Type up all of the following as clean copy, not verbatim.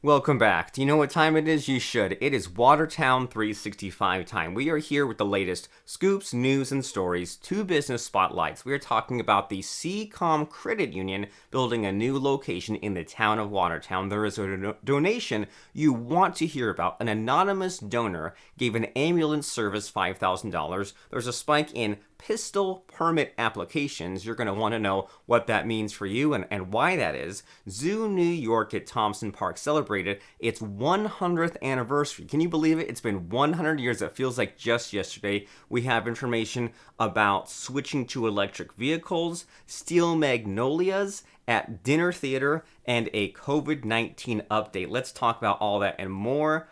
Welcome back. Do you know what time it is? You should. It is Watertown 365 time. We are here with the latest scoops, news, and stories, two business spotlights. We are talking about the SeaComm Credit Union building a new location in the town of Watertown. There is a donation you want to hear about. An anonymous donor gave an ambulance service $5,000. There's a spike in pistol permit applications. You're going to want to know what that means for you and why that is. Zoo New York at Thompson Park celebrated its 100th anniversary. Can you believe it? It's been 100 years. It feels like just yesterday. We have information about switching to electric vehicles, steel magnolias at dinner theater, and a COVID-19 update. Let's talk about all that and more.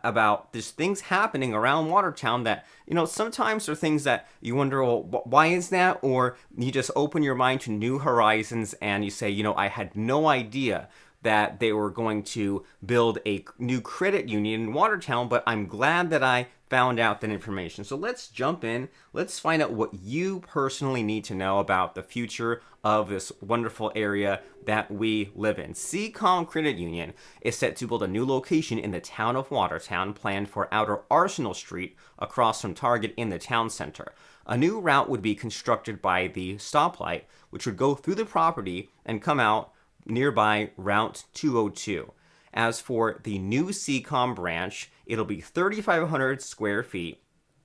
About these things happening around Watertown that, sometimes are things that you wonder, well, why is that? Or you just open your mind to new horizons and you say, I had no idea that they were going to build a new credit union in Watertown, but I'm glad that I found out that information. So let's jump in. Let's find out what you personally need to know about the future of this wonderful area that we live in. SeaComm Credit Union is set to build a new location in the town of Watertown, planned for Outer Arsenal Street across from Target in the Towne Center. A new route would be constructed by the stoplight, which would go through the property and come out nearby Route 202. As for the new SeaComm branch, it'll be 3,500 square feet,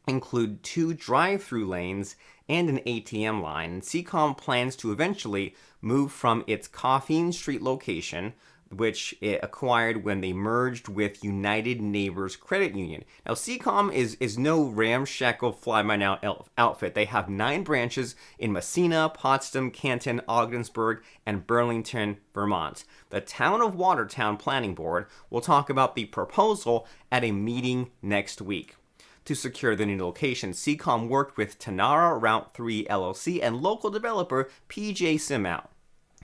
include 2 drive-thru lanes and an ATM line. And SeaComm plans to eventually move from its Coffeen Street location, which it acquired when they merged with United Neighbors Credit Union. Now, SeaComm is no ramshackle fly-by-night outfit. They have 9 branches in Massena, Potsdam, Canton, Ogdensburg, and Burlington, Vermont. The Town of Watertown Planning Board will talk about the proposal at a meeting next week. To secure the new location, SeaComm worked with Tnara Route 3 LLC and local developer PJ Simao.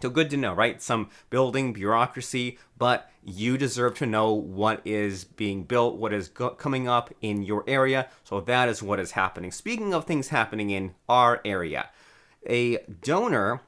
So good to know, right? Some building bureaucracy, but you deserve to know what is being built, what is coming up in your area. So that is what is happening. Speaking of things happening in our area, a donor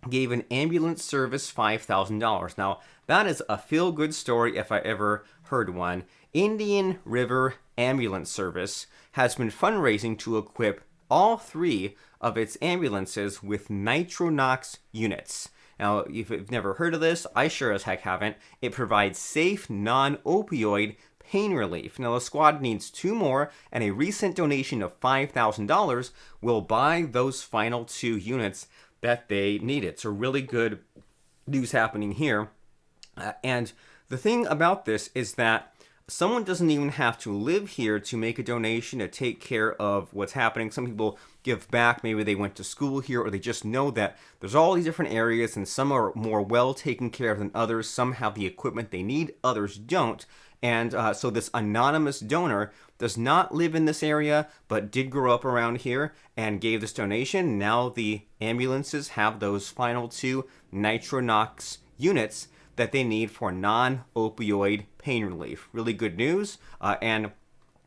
gave an ambulance service $5,000. Now, that is a feel-good story if I ever heard one. Indian River Ambulance Service has been fundraising to equip all 3 of its ambulances with Nitronox units. Now, if you've never heard of this, I sure as heck haven't. It provides safe, non-opioid pain relief. Now, the squad needs 2 more, and a recent donation of $5,000 will buy those final 2 units that they needed. So really good news happening here. And the thing about this is that someone doesn't even have to live here to make a donation to take care of what's happening. Some people give back. Maybe they went to school here, or they just know that there's all these different areas and some are more well taken care of than others. Some have the equipment they need, others don't. And so this anonymous donor does not live in this area, but did grow up around here and gave this donation. Now the ambulances have those final 2 Nitronox units that they need for non-opioid pain relief. Really good news, and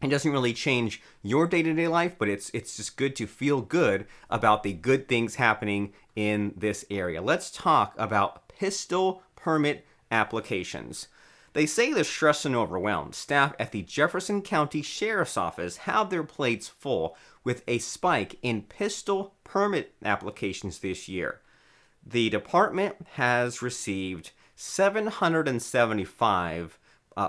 it doesn't really change your day-to-day life, but it's just good to feel good about the good things happening in this area. Let's talk about pistol permit applications. They say they're stressed and overwhelmed. Staff at the Jefferson County Sheriff's Office have their plates full with a spike in pistol permit applications this year. The department has received 775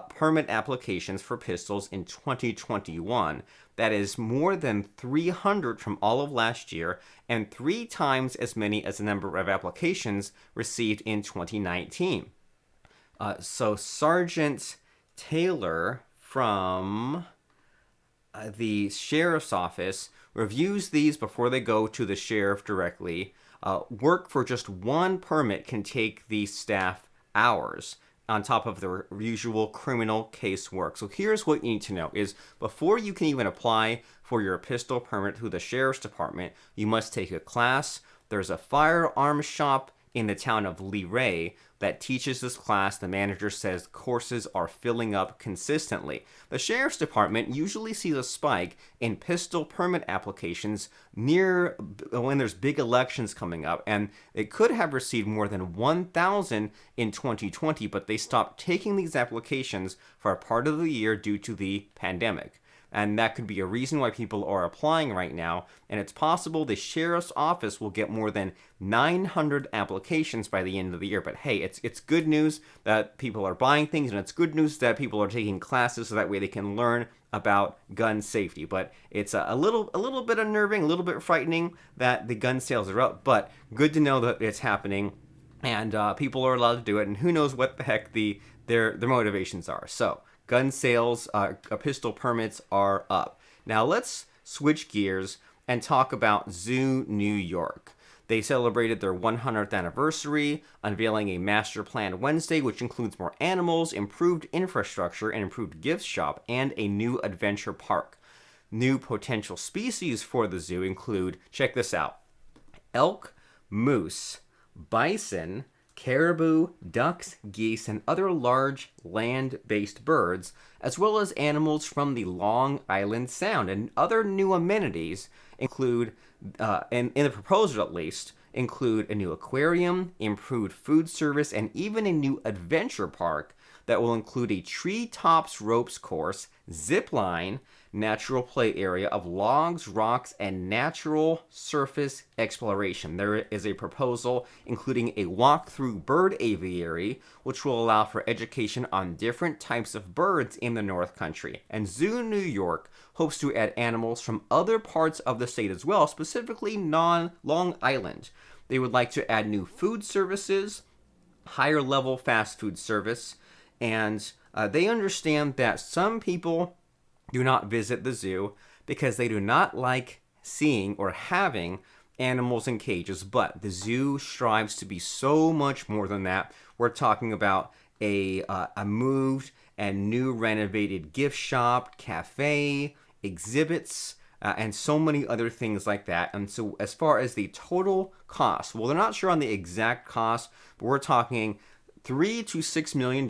permit applications for pistols in 2021. That is more than 300 from all of last year and 3 times as many as the number of applications received in 2019. So Sergeant Taylor from the sheriff's office reviews these before they go to the sheriff directly. Work for just 1 permit can take the staff hours on top of their usual criminal case work. So here's what you need to know is before you can even apply for your pistol permit through the sheriff's department, you must take a class. There's a firearms shop in the town of Leray that teaches this class. The manager says courses are filling up consistently. The sheriff's department usually sees a spike in pistol permit applications near when there's big elections coming up, and it could have received more than 1,000 in 2020, but they stopped taking these applications for a part of the year due to the pandemic. And that could be a reason why people are applying right now. And it's possible the sheriff's office will get more than 900 applications by the end of the year. But hey, it's good news that people are buying things, and it's good news that people are taking classes so that way they can learn about gun safety. But it's a little bit unnerving, a little bit frightening that the gun sales are up. But good to know that it's happening, and people are allowed to do it. And who knows what the heck their motivations are. So gun sales, pistol permits are up. Now let's switch gears and talk about Zoo New York. They celebrated their 100th anniversary, unveiling a master plan Wednesday, which includes more animals, improved infrastructure, an improved gift shop, and a new adventure park. New potential species for the zoo include, check this out, elk, moose, bison, caribou, ducks, geese, and other large land-based birds, as well as animals from the Long Island Sound. And other new amenities include, in the proposal at least, include a new aquarium, improved food service, and even a new adventure park that will include a treetops ropes course, zip line, natural play area of logs, rocks, and natural surface exploration. There is a proposal including a walk-through bird aviary, which will allow for education on different types of birds in the North Country. And Zoo New York hopes to add animals from other parts of the state as well, specifically non-Long Island. They would like to add new food services, higher level fast food service, and they understand that some people do not visit the zoo because they do not like seeing or having animals in cages, but the zoo strives to be so much more than that. We're talking about a moved and new renovated gift shop, cafe, exhibits, and so many other things like that. And so as far as the total cost, well, they're not sure on the exact cost, but we're talking $3 to $6 million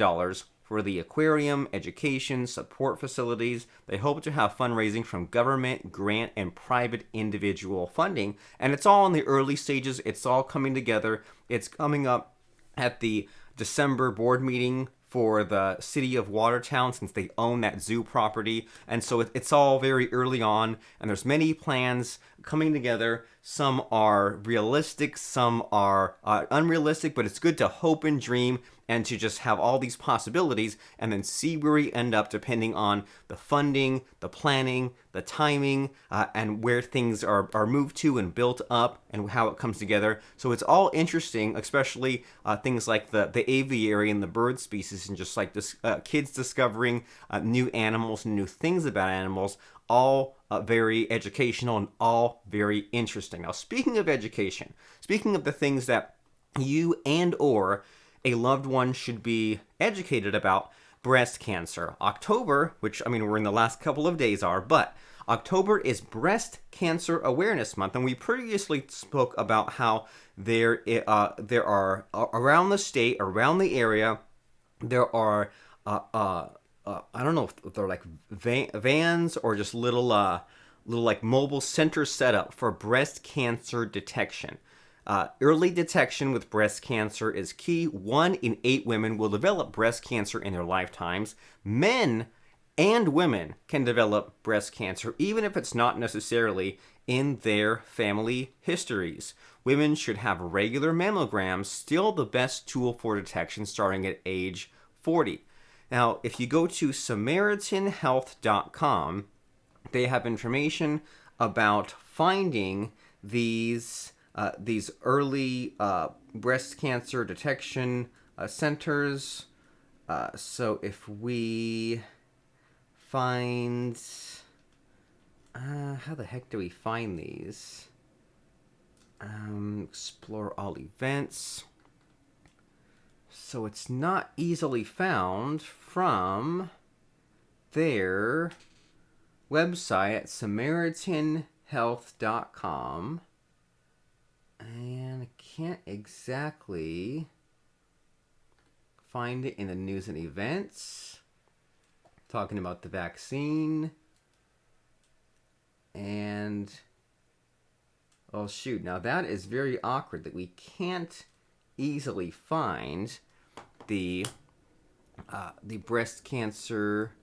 for the aquarium, education, support facilities. They hope to have fundraising from government, grant, and private individual funding. And it's all in the early stages. It's all coming together. It's coming up at the December board meeting for the city of Watertown, since they own that zoo property. And so it's all very early on, and there's many plans coming together. Some are realistic, some are unrealistic, but it's good to hope and dream and to just have all these possibilities and then see where we end up depending on the funding, the planning, the timing, and where things are moved to and built up and how it comes together. So it's all interesting, especially things like the aviary and the bird species, and just like this, kids discovering new animals and new things about animals, all very educational and all very interesting. Now, speaking of education, speaking of the things that you and or a loved one should be educated about, breast cancer. October, which, I mean, we're in the last couple of days but October is Breast Cancer Awareness Month, and we previously spoke about how there are around the state, around the area, there are I don't know if they're like vans or just little like mobile centers set up for breast cancer detection. Early detection with breast cancer is key. 1 in 8 women will develop breast cancer in their lifetimes. Men and women can develop breast cancer, even if it's not necessarily in their family histories. Women should have regular mammograms, still the best tool for detection, starting at age 40. Now, if you go to SamaritanHealth.com, they have information about finding these early breast cancer detection centers. So if we find, how the heck do we find these? Explore all events. So it's not easily found from their website at SamaritanHealth.com. And I can't exactly find it in the news and events. Talking about the vaccine. And oh shoot, now that is very awkward that we can't easily find the breast cancer.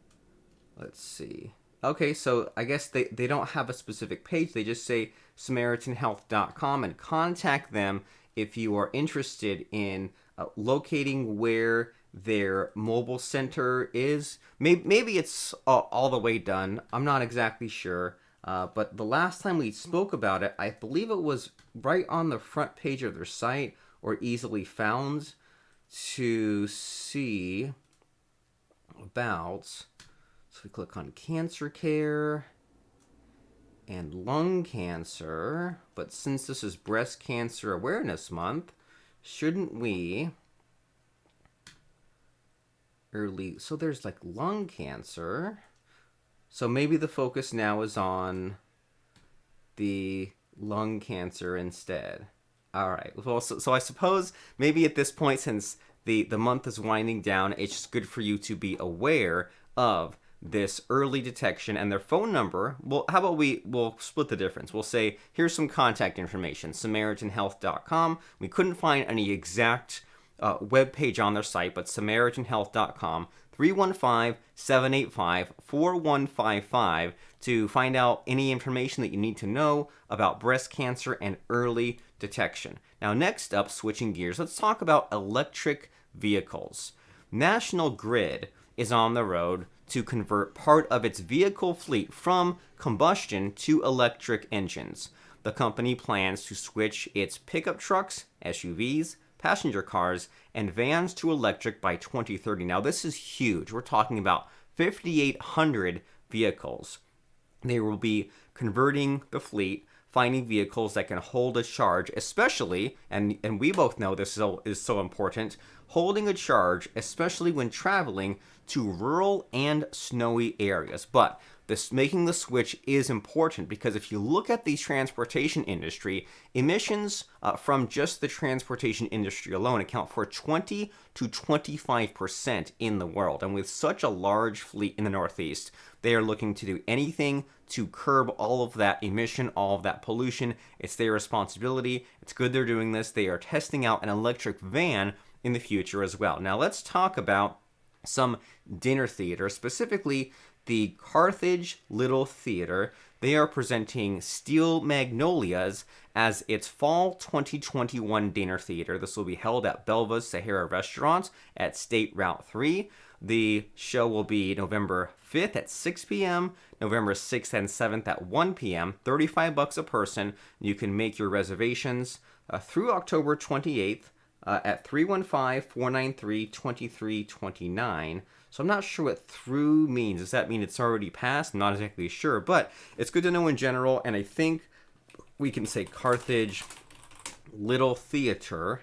Let's see. Okay, so I guess they don't have a specific page. They just say SamaritanHealth.com and contact them if you are interested in locating where their mobile center is. Maybe it's all the way done. I'm not exactly sure. But the last time we spoke about it, I believe it was right on the front page of their site or easily found to see about. So we click on cancer care and lung cancer. But since this is Breast Cancer Awareness Month, shouldn't we so there's like lung cancer. So maybe the focus now is on the lung cancer instead. All right. Well, so I suppose maybe at this point, since the month is winding down, it's just good for you to be aware of this early detection and their phone number. Well, how about we'll split the difference. We'll say, here's some contact information, SamaritanHealth.com. We couldn't find any exact web page on their site, but SamaritanHealth.com, 315-785-4155 to find out any information that you need to know about breast cancer and early detection. Now, next up, switching gears, let's talk about electric vehicles. National Grid is on the road to convert part of its vehicle fleet from combustion to electric engines. The company plans to switch its pickup trucks, SUVs, passenger cars, and vans to electric by 2030. Now, this is huge. We're talking about 5,800 vehicles. They will be converting the fleet, finding vehicles that can hold a charge, especially, and we both know this is so important, holding a charge, especially when traveling to rural and snowy areas. But this making the switch is important because if you look at the transportation industry, emissions from just the transportation industry alone account for 20 to 25% in the world. And with such a large fleet in the Northeast, they are looking to do anything to curb all of that emission, all of that pollution. It's their responsibility. It's good they're doing this. They are testing out an electric van in the future as well. Now let's talk about some dinner theater, specifically the Carthage Little Theater. They are presenting Steel Magnolias as its fall 2021 dinner theater. This will be held at Belva's Sahara Restaurant at State Route 3. The show will be November 5th at 6 p.m., November 6th and 7th at 1 p.m., $35 a person. You can make your reservations through October 28th at 315-493-2329. So I'm not sure what through means. Does that mean it's already passed? I'm not exactly sure, but it's good to know in general, and I think we can say Carthage Little Theater.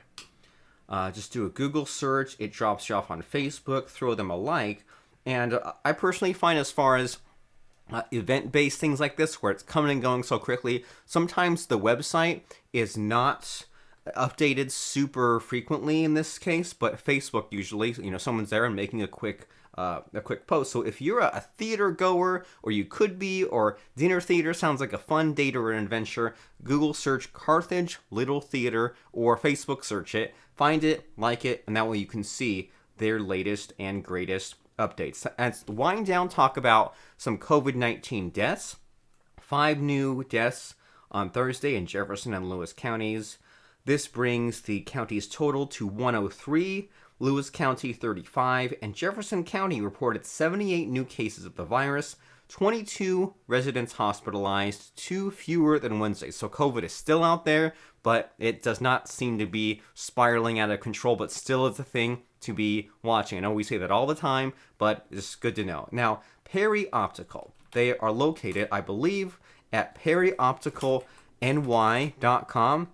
Just do a Google search. It drops you off on Facebook. Throw them a like. And I personally find as far as event-based things like this, where it's coming and going so quickly, sometimes the website is not updated super frequently in this case, but Facebook usually, someone's there and making a quick post. So if you're a theater goer, or you could be, or dinner theater sounds like a fun date or an adventure, Google search Carthage Little Theater or Facebook search it, find it, like it, and that way you can see their latest and greatest updates. As wind down, talk about some COVID-19 deaths. 5 new deaths on Thursday in Jefferson and Lewis counties. This brings the county's total to 103, Lewis County 35, and Jefferson County reported 78 new cases of the virus, 22 residents hospitalized, 2 fewer than Wednesday. So COVID is still out there, but it does not seem to be spiraling out of control, but still is a thing to be watching. I know we say that all the time, but it's good to know. Now, Perry Optical. They are located, I believe, at perryopticalny.com.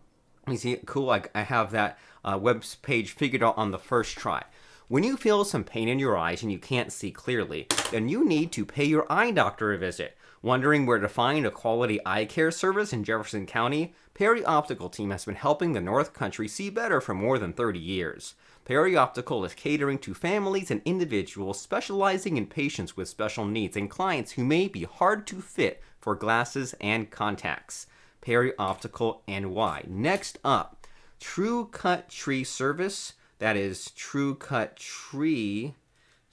You see, cool, I have that web page figured out on the first try. When you feel some pain in your eyes and you can't see clearly, then you need to pay your eye doctor a visit. Wondering where to find a quality eye care service in Jefferson County? Perry Optical Team has been helping the North Country see better for more than 30 years. Perry Optical is catering to families and individuals specializing in patients with special needs and clients who may be hard to fit for glasses and contacts. Perry Optical NY. Next up, True Cut Tree Service. That is True Cut Tree.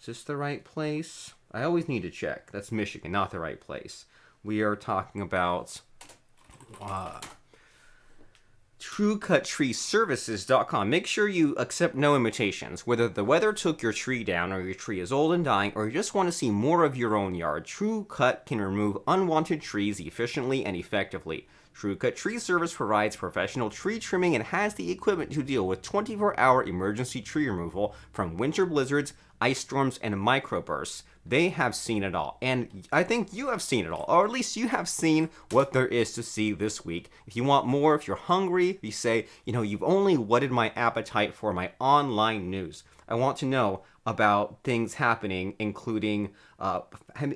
Is this the right place? I always need to check. That's Michigan, not the right place. We are talking about TrueCutTreeServices.com. Make sure you accept no invitations. Whether the weather took your tree down, or your tree is old and dying, or you just want to see more of your own yard, True Cut can remove unwanted trees efficiently and effectively. True Cut Tree Service provides professional tree trimming and has the equipment to deal with 24-hour emergency tree removal from winter blizzards, ice storms, and microbursts. They have seen it all, and I think you have seen it all, or at least you have seen what there is to see this week. If you want more, if you're hungry, if you say, you've only whetted my appetite for my online news. I want to know about things happening, including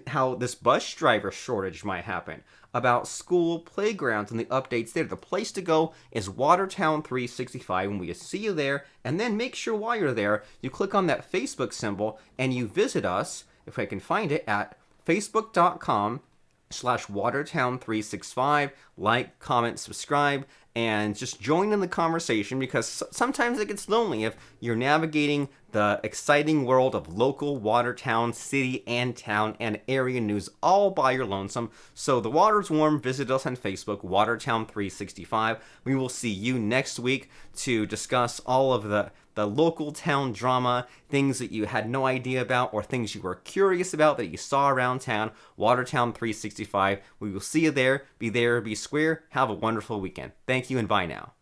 how this bus driver shortage might happen, about school playgrounds and the updates there. The place to go is Watertown 365, and we see you there. And then make sure while you're there, you click on that Facebook symbol and you visit us, if I can find it, at facebook.com/Watertown365. Like, comment, subscribe, and just join in the conversation, because sometimes it gets lonely if you're navigating the exciting world of local Watertown city and town and area news all by your lonesome. So the water's warm. Visit us on Facebook, Watertown365. We will see you next week to discuss all of the local town drama, things that you had no idea about, or things you were curious about that you saw around town. Watertown 365. We will see you there. Be there, be square. Have a wonderful weekend. Thank you, and bye now.